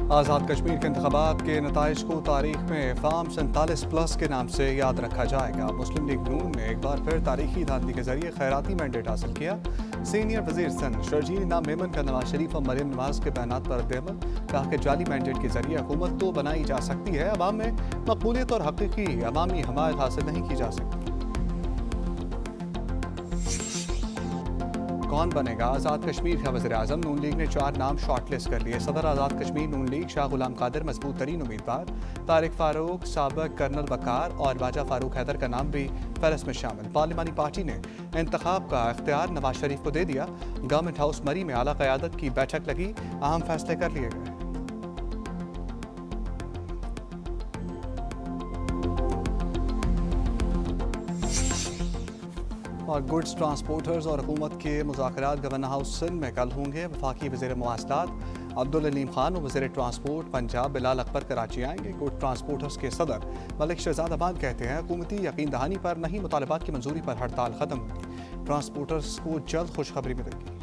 आज़ाद कश्मीर के इंतखाबात के नताइज को तारीख में फार्म 47+ के नाम से याद रखा जाएगा। मुस्लिम लीग नून ने एक बार फिर तारीखी धांधली के जरिए खैराती मैंडेट हासिल किया। सीनियर वजीर सन शर्जील इनाम मेमन का नवाज शरीफ और मरियम नवाज के बयानात पर रद्द-ए-अमल। कहा कि जाली मैंडेट के जरिए हुकूमत तो बनाई जा सकती है, अवाम में मकबूलियत और हकीकी अवामी हमायत हासिल नहीं की जा सकती। कौन बनेगा आज़ाद कश्मीर का वज़ीर आज़म? नून लीग ने 4 नाम शॉर्टलिस्ट कर लिए। सदर आज़ाद कश्मीर नून लीग शाह गुलाम कादिर मजबूत तरीन उम्मीदवार। तारिक फारूक, साबिक कर्नल वकार और बाजा फारूक हैदर का नाम भी फहरिस्त में शामिल। पार्लिमानी पार्टी ने इंतखाब का इख्तियार नवाज शरीफ को दे दिया। गवर्नमेंट हाउस मरी में आला क़यादत की बैठक लगी, अहम फैसले कर लिए गए। और गुड्स ट्रांसपोर्टर्स और हुकूमत के मुज़ाकरात गवर्नर हाउस सिंध में कल होंगे। वफाकी वज़ीर मवासलात अब्दुल अलीम खान और वज़ीर ट्रांसपोर्ट पंजाब बिलाल अकबर कराची आएंगे। गुड ट्रांसपोर्टर्स के सदर मलिक शहजाद अहमद कहते हैं हुकूमती यकीन दहानी पर नहीं, मुतालबात की मंजूरी पर हड़ताल खत्म होगी। ट्रांसपोर्टर्स को जल्द खुशखबरी मिलेगी।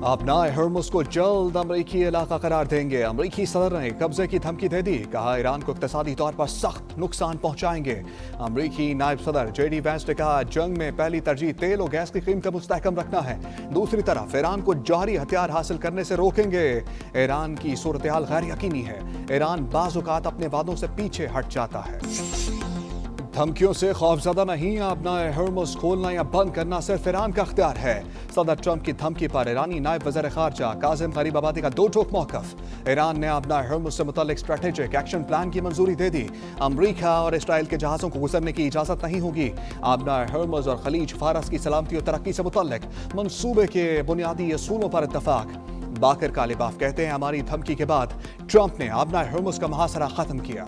अपनाए हर्मुस को जल्द अमरीकी इलाका करार देंगे। अमरीकी सदर ने कब्जे की धमकी दे दी। कहा ईरान को इक्तिसादी तौर पर सख्त नुकसान पहुंचाएंगे। अमरीकी नायब सदर JD वैंस ने कहा जंग में पहली तरजीह तेल और गैस की कीमतें मुस्तहकम रखना है। दूसरी तरफ ईरान को जौहरी हथियार हासिल करने से रोकेंगे। ईरान की सूरत हाल गैर यकीनी है। ईरान बाज़ औक़ात अपने वादों से पीछे हट जाता है। धमकियों से खौफज़दा नहीं, अपना हर्मुस खोलना या बंद करना सिर्फ ईरान का अख्तियार है। सदर ट्रंप की धमकी पर ईरानी नायब वज़ीर ख़ारजा काज़िम गरीबाबादी का दो टोक मौक़िफ़। ईरान ने अपना हर्मुस से मुतल्लिक़ स्ट्रेटेजिक एक्शन प्लान की मंजूरी दे दी। अमरीका और इसराइल के जहाज़ों को गुजरने की इजाज़त नहीं होगी। अपना हर्मुस और खलीज फारस की सलामती और तरक्की से मुतल्लिक़ मंसूबे के बुनियादी असूलों पर इत्तफ़ाक़। बाकर कालिबाफ कहते हैं हमारी धमकी के बाद ट्रंप ने अपना हर्मुस का मुहासरा ख़त्म किया।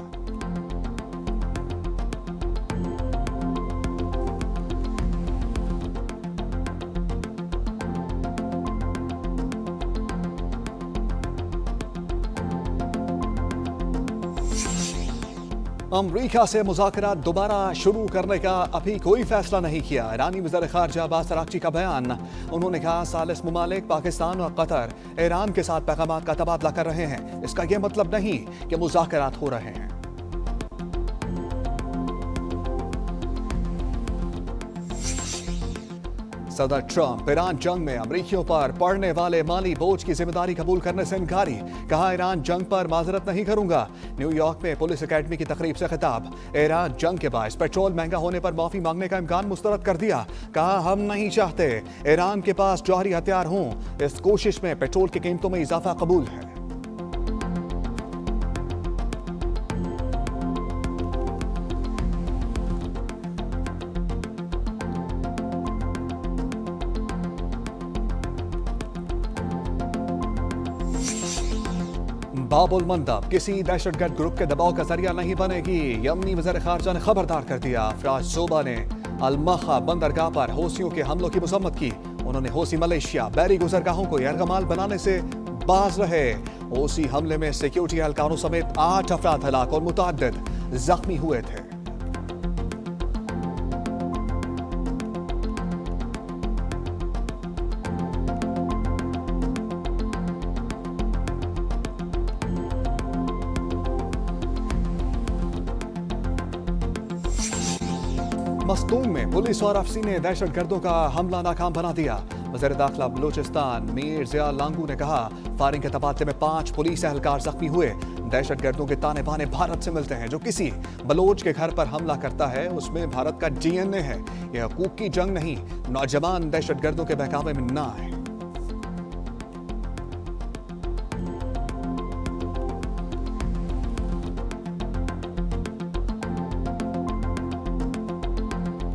अमरीका से मुज़ाकरात दोबारा शुरू करने का अभी कोई फैसला नहीं किया। ईरानी वज़ीर ख़ारजा अब्बास अराग़ची का बयान। उन्होंने कहा सालिस ममालिक पाकिस्तान और कतर ईरान के साथ पैगामात का तबादला कर रहे हैं। इसका यह मतलब नहीं कि मुज़ाकरात हो रहे हैं। सदर ट्रंप ईरान जंग में अमरीकियों पर पड़ने वाले माली बोझ की जिम्मेदारी कबूल करने से इनकारी। कहा ईरान जंग पर माजरत नहीं करूंगा। न्यूयॉर्क में पुलिस एकेडमी की तकरीब से खिताब। ईरान जंग के बायस पेट्रोल महंगा होने पर माफी मांगने का इम्कान मुस्तरद कर दिया। कहा हम नहीं चाहते ईरान के पास जौहरी हथियार हों। इस कोशिश में पेट्रोल की कीमतों में इजाफा कबूल है। बाबुल मंदब किसी दहशतगर्द ग्रुप के दबाव का जरिया नहीं बनेगी। यमनी वज़ीर ख़ारजा ने खबरदार कर दिया। फराज सोबा ने अलमखा बंदरगाह पर हौसियों के हमलों की मजम्मत की। उन्होंने हौसी मलेशिया बैरी गुजरगाहों को यरगमाल बनाने से बाज रहे। हौसी हमले में सिक्योरिटी एहलकारों समेत 8 अफराद हलाक और मुतअद्दिद जख्मी हुए थे। मस्तूम में पुलिस और अफसी ने दहशतगर्दों का हमला नाकाम बना दिया। वज़ीर दाखिला बलूचिस्तान मीर ज़िया लांगू ने कहा फायरिंग के तबादले में 5 पुलिस एहलकार जख्मी हुए। दहशतगर्दों के ताने बाने भारत से मिलते हैं। जो किसी बलोच के घर पर हमला करता है उसमें भारत का DNA है। यह हकूक की जंग नहीं। नौजवान दहशतगर्दों के बहकावे में ना आए।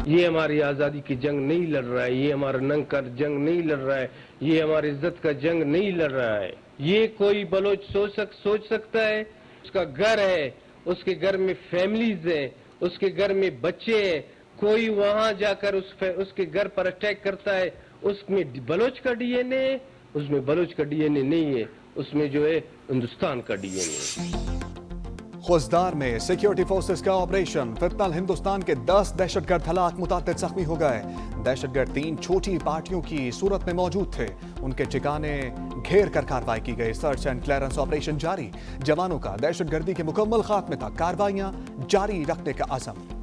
ये हमारी आज़ादी की जंग नहीं लड़ रहा है, ये हमारा नंग का जंग नहीं लड़ रहा है, ये हमारी इज्जत का जंग नहीं लड़ रहा है। ये कोई बलोच सोच सकता है? उसका घर है, उसके घर में फैमिलीज हैं, उसके घर में बच्चे हैं। कोई वहां जाकर उसके घर पर अटैक करता है, उसमें बलोच का DNA है? उसमें बलोच का DNA नहीं है, उसमें जो है हिंदुस्तान का DNA है। खुजदार में सिक्योरिटी फोर्सेस का ऑपरेशन, फितनल हिंदुस्तान के 10 दहशतगर्द हलाक, मुताबिद जख्मी हो गए। दहशतगर्द 3 छोटी पार्टियों की सूरत में मौजूद थे, उनके ठिकाने घेर कर कार्रवाई की गई। सर्च एंड क्लियरेंस ऑपरेशन जारी, जवानों का दहशतगर्दी के मुकम्मल खात्मे तक कार्रवाइयां जारी रखने का अज़म।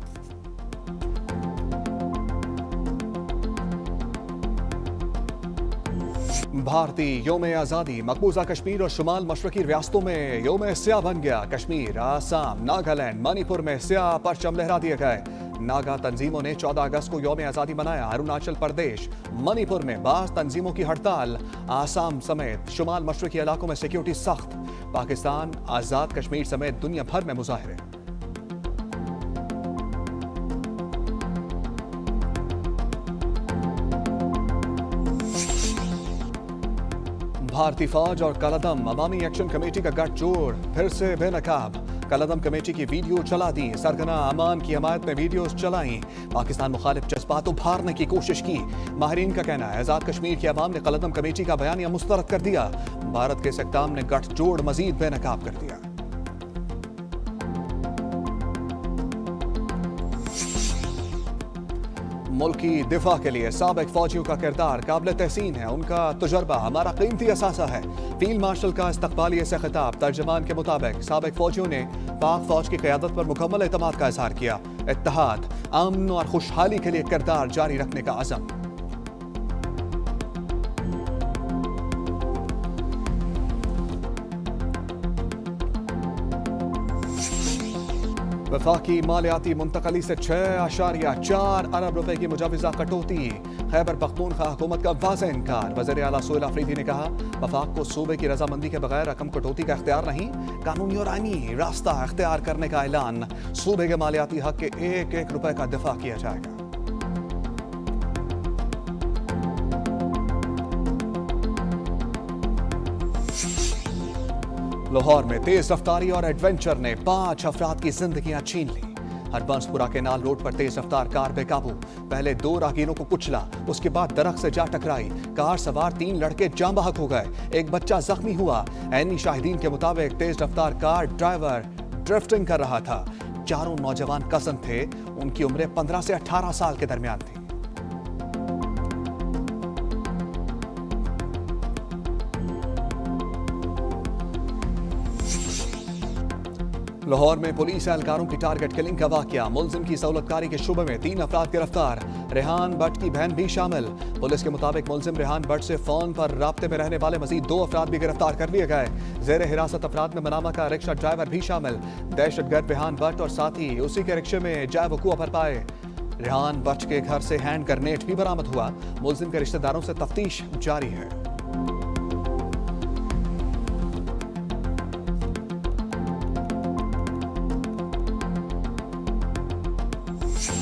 भारतीय योम आज़ादी मकबूजा कश्मीर और शुमाल मशरकी रियासतों में योम स्याह बन गया। कश्मीर, आसाम, नागालैंड, मणिपुर में स्याह परचम लहरा दिए गए। नागा तंजीमों ने 14 अगस्त को योम आज़ादी मनाया। अरुणाचल प्रदेश, मणिपुर में बास तंजीमों की हड़ताल। आसाम समेत शुमाल मशरकी इलाकों में सिक्योरिटी सख्त। पाकिस्तान, आज़ाद कश्मीर समेत दुनिया भर में मुजाहरे। भारतीय फौज और कलदम अवामी एक्शन कमेटी का गठजोड़ फिर से बेनकाब। कलदम कमेटी की वीडियो चला दी, सरगना अमान की हमायत में वीडियोस चलाई। पाकिस्तान मुखालिफ जज्बात उभारने की कोशिश की। माहिरीन का कहना है आज़ाद कश्मीर की अवाम ने कलदम कमेटी का बयानिया मुस्तरद कर दिया। भारत के इस इक़दाम ने गठजोड़ मजीद बेनकाब कर दिया। मुल्की दिफा के लिए साबिक फौजियों का किरदार काबिल तहसीन है। उनका तजुर्बा हमारा कीमती असासा है। फील्ड मार्शल का इस्तकबालिये से खिताब, तर्जमान के मुताबिक साबिक फौजियों ने पाक फौज की क़यादत पर मुकम्मल एतमाद का इजहार किया। इत्तेहाद, अमन और खुशहाली के लिए किरदार जारी रखने का अज़म। वफाकी मालियाती मुंतकली से 6.4 अरब रुपए की मुजाविजा कटौती। खैबर पख्तूनख्वा हुकूमत का वाज़ेह इनकार। वज़ीर आला सोहेल अफरीदी ने कहा वफाक को सूबे की रजामंदी के बगैर रकम कटौती का इख्तियार नहीं, कानूनी और आईनी रास्ता इख्तियार करने का ऐलान। सूबे के मालियाती हक के 1-1 रुपए का दिफा किया जाएगा। लाहौर में तेज रफ्तारी और एडवेंचर ने 5 अफराद की जिंदगियां छीन ली। हरबंसपुरा केनाल रोड पर तेज रफ्तार कार बेकाबू, पहले 2 राहगीरों को कुचला, उसके बाद दरख्त से जा टकराई। कार सवार 3 लड़के जाँ बहक हो गए, एक बच्चा जख्मी हुआ। ऐनी शाहिदीन के मुताबिक तेज रफ्तार कार ड्राइवर ड्रिफ्टिंग कर रहा था। चारों नौजवान कज़न थे, उनकी उम्रें 15 से 18 साल के दरमियान थी। लाहौर में पुलिस एहलकारों की टारगेट किलिंग का वाकया, मुलजिम की सहूलतकारी के शुबे में 3 अफराद गिरफ्तार। रेहान भट्ट की बहन भी शामिल। पुलिस के मुताबिक मुलजिम रेहान भट्ट से फोन पर राब्ते में रहने वाले मजीद 2 अफराद भी गिरफ्तार कर लिए गए। जेर हिरासत अफराद में मनामा का रिक्शा ड्राइवर भी शामिल। दहशतगर्द रेहान भट्ट और साथी उसी के रिक्शे में जाए वकूआ पर पाए। रेहान भट्ट के घर से हैंड ग्रेनेड भी बरामद हुआ। मुलजिम के रिश्तेदारों से तफ्तीश जारी है।